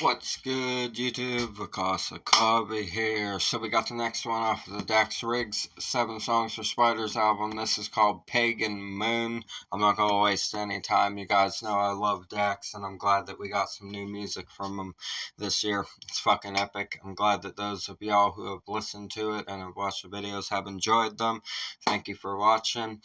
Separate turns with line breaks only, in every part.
What's good, YouTube? Vakasa Kabi here. So we got the next one off of the Dax Riggs 7 Songs for Spiders album. This is called Pagan Moon. I'm not going to waste any time. You guys know I love Dax, and I'm glad that we got some new music from him this year. It's fucking epic. I'm glad that those of y'all who have listened to it and have watched the videos have enjoyed them. Thank you for watching.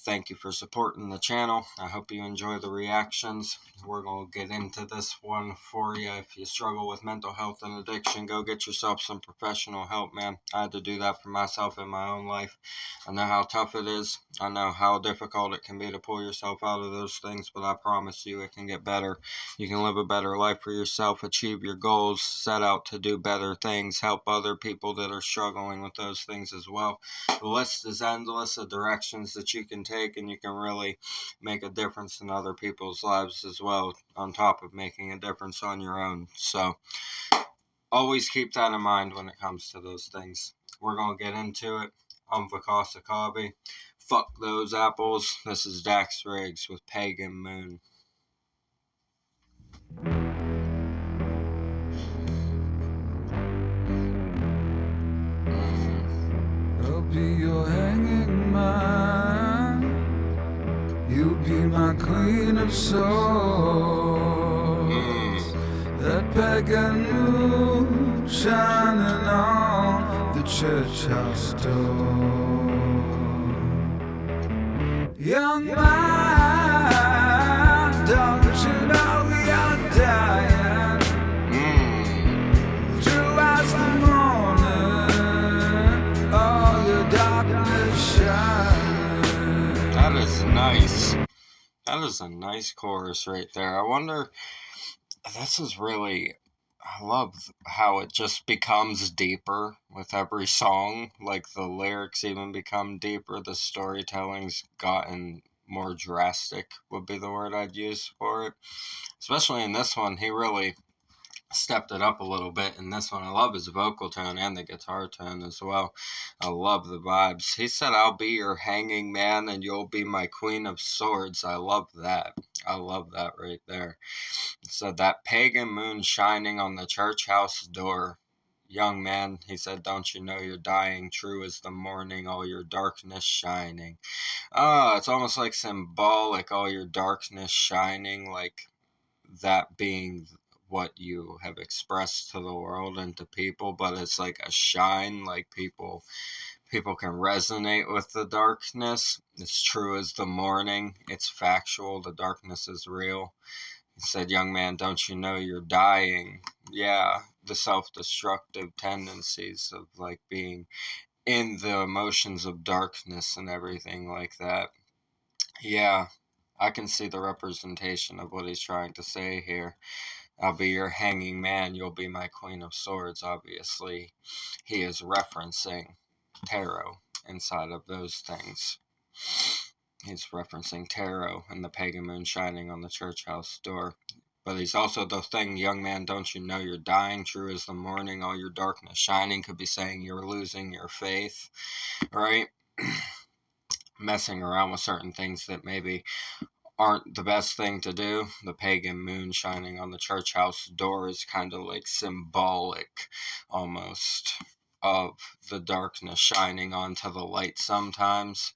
Thank you for supporting the channel. I hope you enjoy the reactions. We're going to get into this one for you. If you struggle with mental health and addiction, go get yourself some professional help, man. I had to do that for myself in my own life. I know how tough it is. I know how difficult it can be to pull yourself out of those things, but I promise you it can get better. You can live a better life for yourself, achieve your goals, set out to do better things, help other people that are struggling with those things as well. The list is endless of directions that you can take, and you can really make a difference in other people's lives as well, on top of making a difference on your own. So always keep that in mind when it comes to those things. We're going to get into it. I'm Vakasa Kabi. Fuck those apples. This is Dax Riggs with Pagan Moon.
I'll be your hanging man. You'll be my queen of swords. That pagan moon shining on the church house door. Young man, don't you know you're dying? True as the morning, all your darkness shines.
That is nice. That is a nice chorus right there. I wonder, this is really, I love how it just becomes deeper with every song. Like the lyrics even become deeper. The storytelling's gotten more drastic, would be the word I'd use for it. Especially in this one, he really stepped it up a little bit in this one. I love his vocal tone and the guitar tone as well. I love the vibes. He said, I'll be your hanging man and you'll be my queen of swords. I love that. I love that right there. He said, that pagan moon shining on the church house door. Young man, he said, don't you know you're dying? True as the morning, all your darkness shining. It's almost like symbolic, all your darkness shining, like that being what you have expressed to the world and to people, but it's like a shine, like people can resonate with the darkness. It's true as the morning. It's factual. The darkness is real. He said, young man, don't you know you're dying? Yeah, the self-destructive tendencies of like being in the emotions of darkness and everything like that. Yeah, I can see the representation of what he's trying to say here. I'll be your hanging man, you'll be my queen of swords. Obviously, he is referencing tarot inside of those things. He's referencing tarot and the pagan moon shining on the church house door. But he's also the thing, young man, don't you know you're dying? True as the morning, all your darkness shining. Could be saying you're losing your faith, right? Messing around with certain things that maybe aren't the best thing to do. The pagan moon shining on the church house door is kind of like symbolic almost of the darkness shining onto the light sometimes.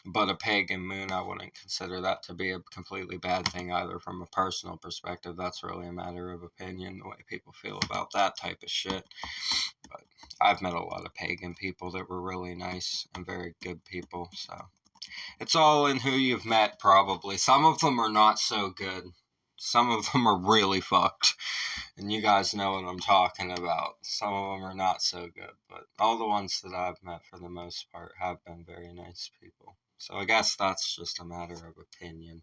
But a pagan moon, I wouldn't consider that to be a completely bad thing either from a personal perspective. That's really a matter of opinion, the way people feel about that type of shit. But I've met a lot of pagan people that were really nice and very good people, so it's all in who you've met, probably. Some of them are not so good. Some of them are really fucked. And you guys know what I'm talking about. Some of them are not so good. But all the ones that I've met, for the most part, have been very nice people. So I guess that's just a matter of opinion.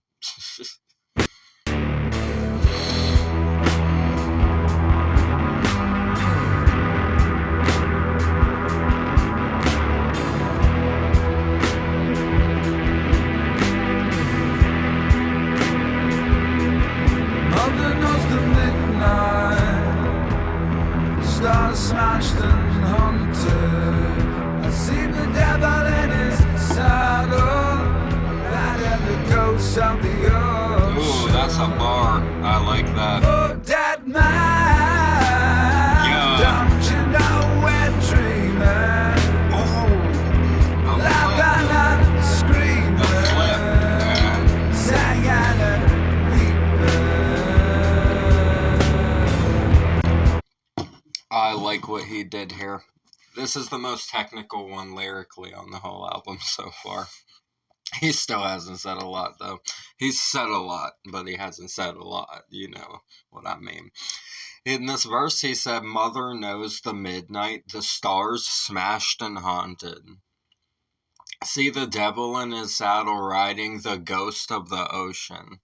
Stars smashed and haunted. I see the devil in his saddle, that and the ghosts of the ocean.
Ooh, that's a bar. I like that.
Oh, dead man.
like what he did here. This is the most technical one lyrically on the whole album so far. He still hasn't said a lot, though. He's said a lot, but he hasn't said a lot. You know what I mean. In this verse, he said, "Mother knows the midnight, the stars smashed and haunted. See the devil in his saddle riding the ghost of the ocean."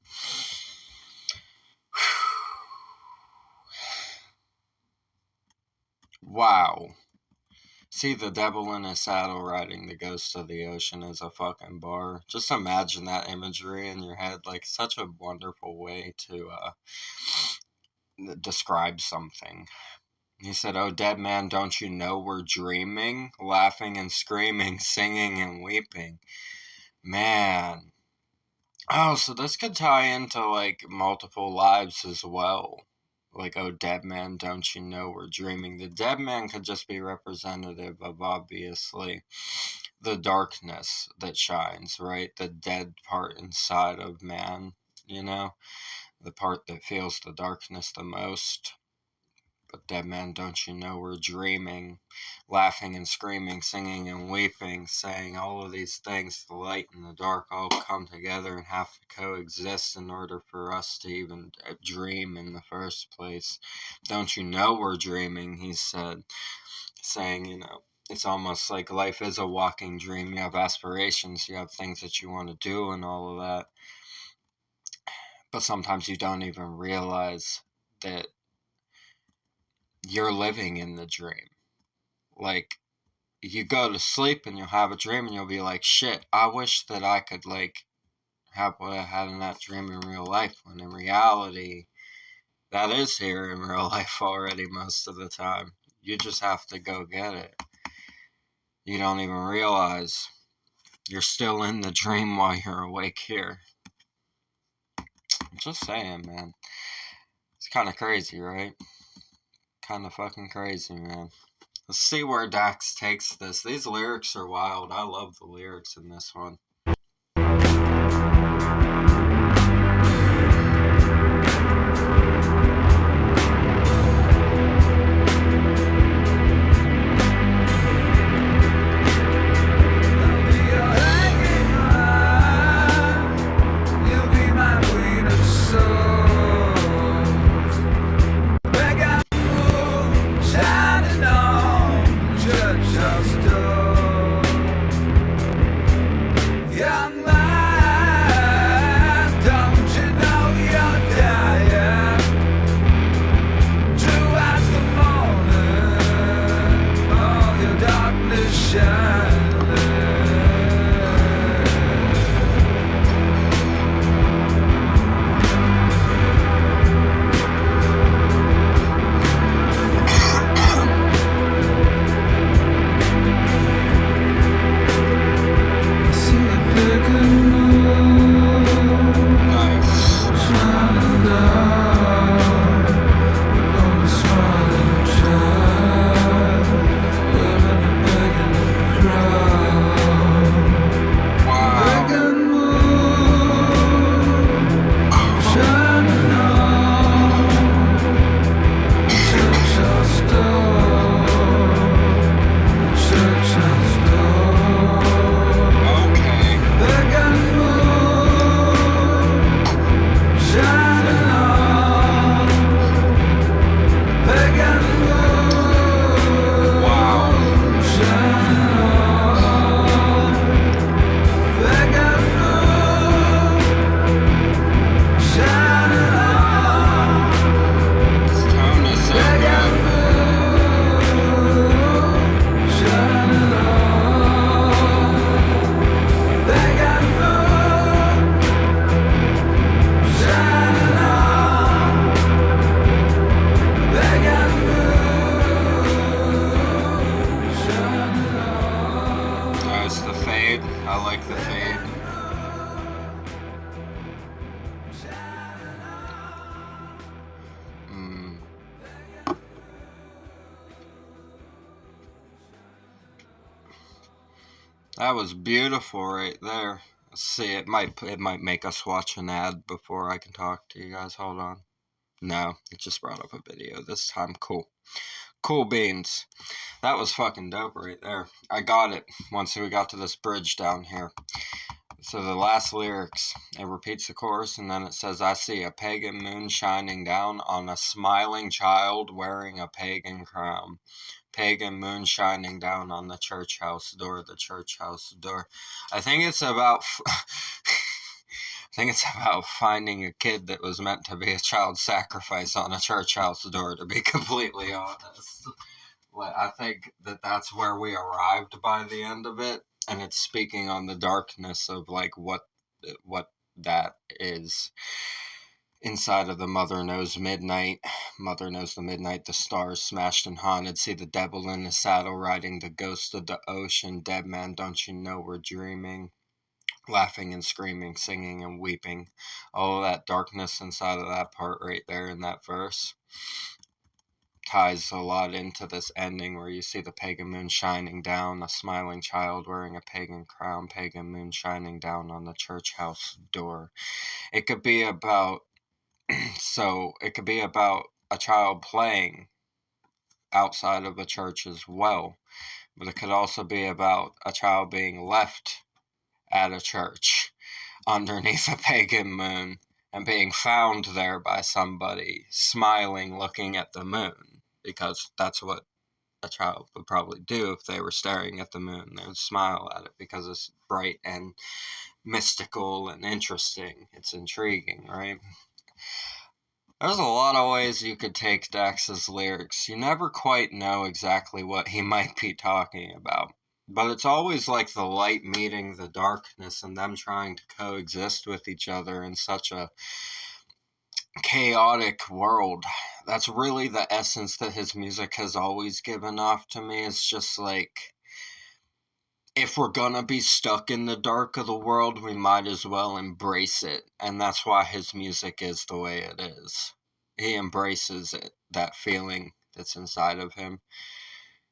Wow. See the devil in his saddle riding the ghost of the ocean is a fucking bar. Just imagine that imagery in your head. Like, such a wonderful way to describe something. He said, "Oh, dead man, don't you know we're dreaming? Laughing and screaming, singing and weeping." Man. Oh, so this could tie into, like, multiple lives as well. Like, "Oh, dead man, don't you know we're dreaming?" The dead man could just be representative of, obviously, the darkness that shines, right? The dead part inside of man, you know? The part that feels the darkness the most. But dead man, don't you know we're dreaming, laughing and screaming, singing and weeping, saying all of these things, the light and the dark all come together and have to coexist in order for us to even dream in the first place. Don't you know we're dreaming, he said, saying, you know, it's almost like life is a walking dream. You have aspirations, you have things that you want to do and all of that. But sometimes you don't even realize that you're living in the dream. Like, you go to sleep and you'll have a dream and you'll be like, shit, I wish that I could, like, have what I had in that dream in real life, when in reality, that is here in real life already most of the time. You just have to go get it. You don't even realize you're still in the dream while you're awake here. I'm just saying, man. It's kind of crazy, right? Kind of fucking crazy, man. Let's see where Dax takes this. These lyrics are wild. I love the lyrics in this one. I like the fade. That was beautiful right there. Let's see, it might make us watch an ad before I can talk to you guys. Hold on. No, it just brought up a video this time. Cool beans. That was fucking dope right there. I got it once we got to this bridge down here. So the last lyrics, it repeats the chorus and then it says, I see a pagan moon shining down on a smiling child wearing a pagan crown. Pagan moon shining down on the church house door, the church house door. I think it's about finding a kid that was meant to be a child sacrifice on a church house door, to be completely honest. I think that's where we arrived by the end of it, and it's speaking on the darkness of like what that is inside of the Mother Knows Midnight. Mother knows the midnight, the stars smashed and haunted. See the devil in his saddle riding the ghost of the ocean. Dead man, don't you know we're dreaming? Laughing and screaming, singing and weeping. All of that darkness inside of that part right there in that verse ties a lot into this ending where you see the pagan moon shining down, a smiling child wearing a pagan crown, pagan moon shining down on the church house door. It could be about it could be about a child playing outside of a church as well, but it could also be about a child being left at a church underneath a pagan moon and being found there by somebody smiling, looking at the moon, because that's what a child would probably do if they were staring at the moon. They would smile at it because it's bright and mystical and interesting. It's intriguing, right? There's a lot of ways you could take Dax's lyrics. You never quite know exactly what he might be talking about. But it's always like the light meeting the darkness and them trying to coexist with each other in such a chaotic world. That's really the essence that his music has always given off to me. It's just like, if we're gonna be stuck in the dark of the world, we might as well embrace it. And that's why his music is the way it is. He embraces it, that feeling that's inside of him,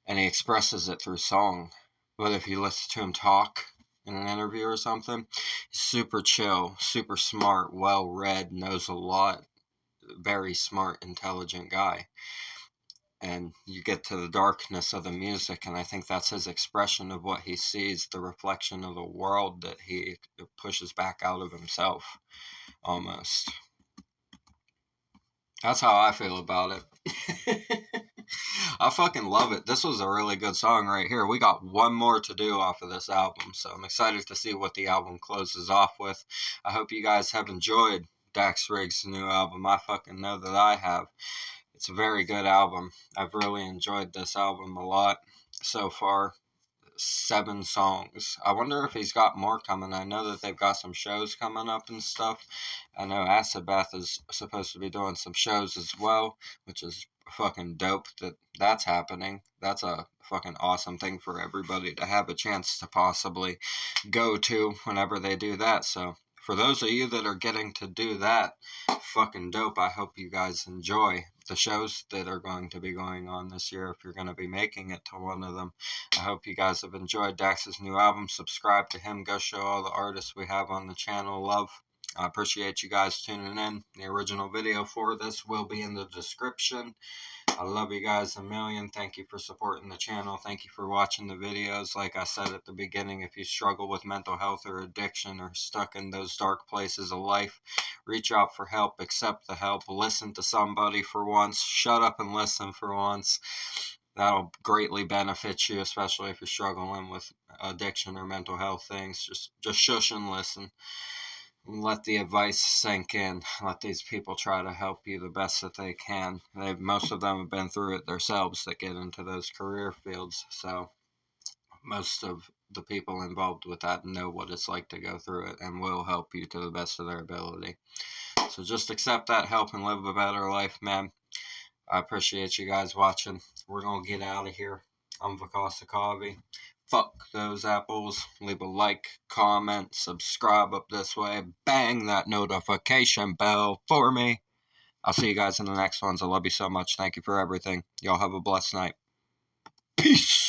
and he expresses it through song. But if you listen to him talk in an interview or something, he's super chill, super smart, well read, knows a lot, very smart, intelligent guy. And you get to the darkness of the music, and I think that's his expression of what he sees, the reflection of the world that he pushes back out of himself, almost. That's how I feel about it. I fucking love it. This was a really good song right here. We got one more to do off of this album, so I'm excited to see what the album closes off with. I hope you guys have enjoyed Dax Riggs' new album. I fucking know that I have. It's a very good album. I've really enjoyed this album a lot so far. 7 songs. I wonder if he's got more coming. I know that they've got some shows coming up and stuff. I know Acid Bath is supposed to be doing some shows as well, which is fucking dope that that's happening. That's a fucking awesome thing for everybody to have a chance to possibly go to whenever they do that. So for those of you that are getting to do that, fucking dope. I hope you guys enjoy the shows that are going to be going on this year if you're going to be making it to one of them. I hope you guys have enjoyed Dax's new album. Subscribe to him. Go show all the artists we have on the channel love. I appreciate you guys tuning in. The original video for this will be in the description. I love you guys a million. Thank you for supporting the channel. Thank you for watching the videos. Like I said at the beginning, if you struggle with mental health or addiction or stuck in those dark places of life, reach out for help. Accept the help. Listen to somebody for once. Shut up and listen for once. That'll greatly benefit you, especially if you're struggling with addiction or mental health things. Just shush and listen. Let the advice sink in. Let these people try to help you the best that they can. Most of them have been through it themselves that get into those career fields. So most of the people involved with that know what it's like to go through it and will help you to the best of their ability. So just accept that help and live a better life, man. I appreciate you guys watching. We're going to get out of here. I'm Vakasa Kavi. Fuck those apples. Leave a like, comment, subscribe up this way. Bang that notification bell for me. I'll see you guys in the next ones. I love you so much. Thank you for everything. Y'all have a blessed night. Peace.